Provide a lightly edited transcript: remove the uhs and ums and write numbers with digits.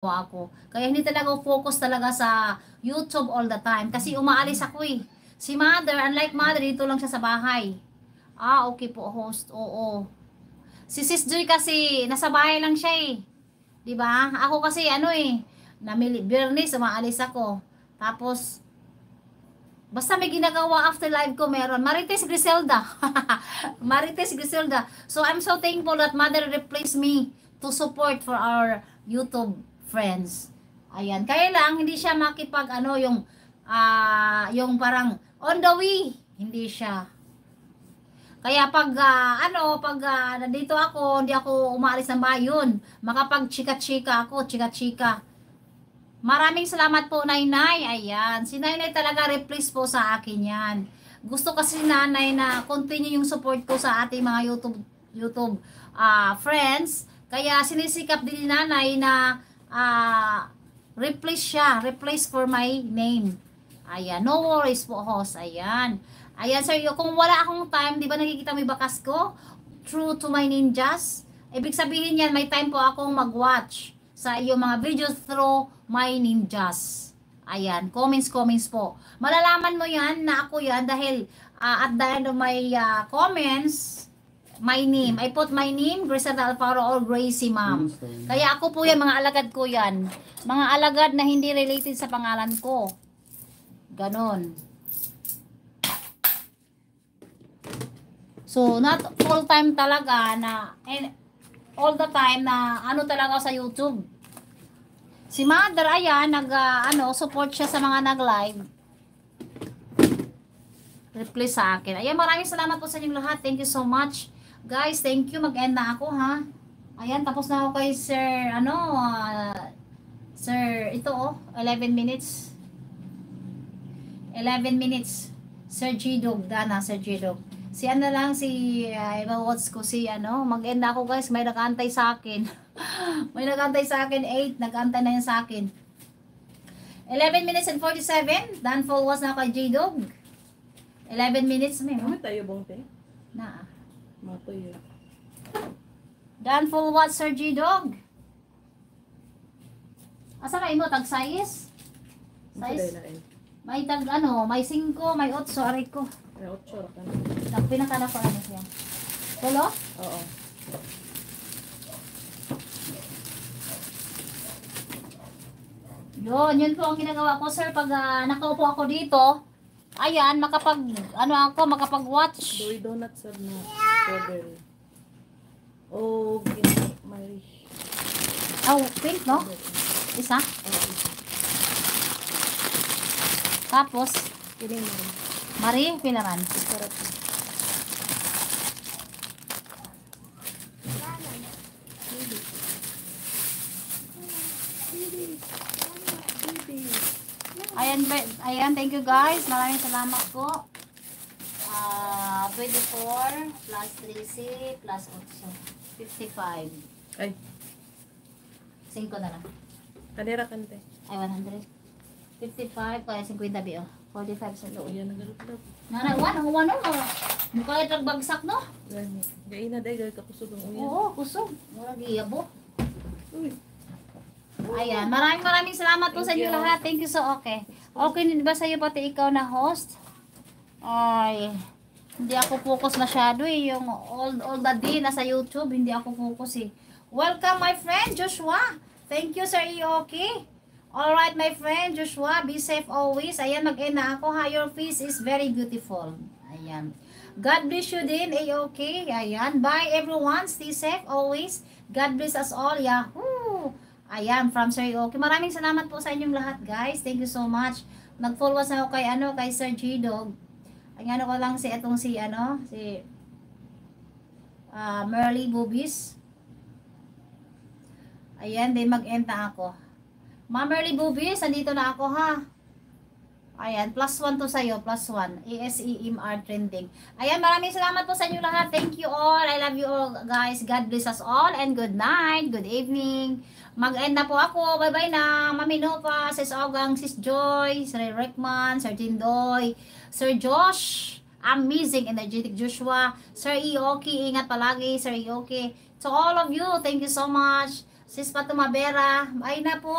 ako. Kaya hindi talaga focus talaga sa YouTube all the time. Kasi umaalis ako eh. Si mother, unlike mother, dito lang siya sa bahay. Ah, okay po, host. Oo. Si Sis Joy kasi, nasa bahay lang siya eh. 'Di ba? Ako kasi ano eh, Biyernes, umaalis ako. Tapos, basta may ginagawa after live ko meron. Marites Griselda. Marites Griselda. So, I'm so thankful that mother replaced me to support for our YouTube friends. Ayan. Kaya lang, hindi siya makipag ano, yung parang on the way. Hindi siya. Kaya pag nandito ako, hindi ako umaalis ng bayon. Makapag chika-chika ako, chika-chika. Maraming salamat po, Nainay. Ayan. Si Nainay talaga replace po sa akin yan. Gusto kasi Nanay na continue yung support ko sa ating mga YouTube friends. Kaya sinisikap din ni Nanay na replace siya. Replace for my name. Ayan. No worries po, host. Ayan. Ayan, sir. Kung wala akong time, di ba nakikita mo yung bakas ko? True to my ninjas. Ibig sabihin yan, may time po akong mag-watch sa iyong mga videos through my ninjas. Ayan, comments po. Malalaman mo yan na ako yan dahil at the end of my comments, my name. I put my name, Griselda Alfaro or Gracie Ma'am. Kaya ako po yan, mga alagad ko yan. Mga alagad na hindi related sa pangalan ko. Ganon. So, not full time talaga na, and all the time na ano talaga sa YouTube. Si Mother, ayan, support siya sa mga nag-live. Reply sa akin. Ayan, maraming salamat po sa inyong lahat. Thank you so much. Guys, thank you. Mag-end na ako, ha. Ayan, tapos na ako kay Sir, Sir, ito, 11 minutes. 11 minutes. Sir Gidog, Dana, Sir Gidog. Si i-watch ko mag-end na ako guys, may nag-aantay sa akin. May nag-aantay sa akin, 8, nag-aantay na yan sa akin. 11 minutes and 47, done full was na kay J-Dog. 11 minutes na yun. Tayo bang te? Na. Mato yun. Done full was, Sir J-Dog. Asa kayo mo, tag size? Size? May tag may 5, may 8, sorry ko. May 8 ka na. Pinakala ko siya. Tulo? Oo. Yun po ang ginagawa ko, sir. Pag nakaupo ako dito, ayan, makapag-watch. Doy donut sa na. Strawberry. Oh, may... Oh, pink, no? Isa? Tapos, Piling mo rin. Marie, pinaran. Sarap. Ayan, thank you guys. Maraming salamat po. 24 plus 3C plus 8. 55. Ay. 5 na lang. Kanira kante. Ay, 100. 55 kaya 50 bio. 45 sa loob. Yan, nagalap-lap. Ang wano mo. Mukha yung bagsak, no? Gani. Gaya na dahil kakusog ang uyan. Oo, kusog. Mura giyabo. Uy. Ayan, maraming salamat po sa inyo lahat. Thank you so okay. Okay din ba sa'yo pati ikaw na host? Ay, hindi ako focus masyado eh. Yung all the day nasa YouTube, hindi ako focus eh. Welcome my friend Joshua. Thank you Sir Ioki. Alright my friend Joshua, be safe always. Ayan, mag-end na ako ha. Your face is very beautiful. Ayan. God bless you din, Ioki. Ayan, bye everyone. Stay safe always. God bless us all. Yahoo! Ayan, from Sir Ioki. Maraming salamat po sa inyong lahat guys. Thank you so much. Nag-follow ako kay Sir G-Dog. Ay ko lang si Merly Boobies. Ayan, then mag-end na ako. Ma'am Merly Boobies, andito na ako ha. Ayan, +1 to sa'yo, +1. ASEMR trending. Ayan, maraming salamat po sa inyo lahat. Thank you all. I love you all guys. God bless us all and good night, good evening. Mag-end na po ako. Bye-bye na. Mami Nova, Sis Ogang, Sis Joy, Sir Rickman, Sir Jindoy, Sir Josh, amazing, energetic Joshua, Sir Ioki, ingat palagi, Sir Ioki. To all of you, thank you so much. Sis Patumabera, ay na po.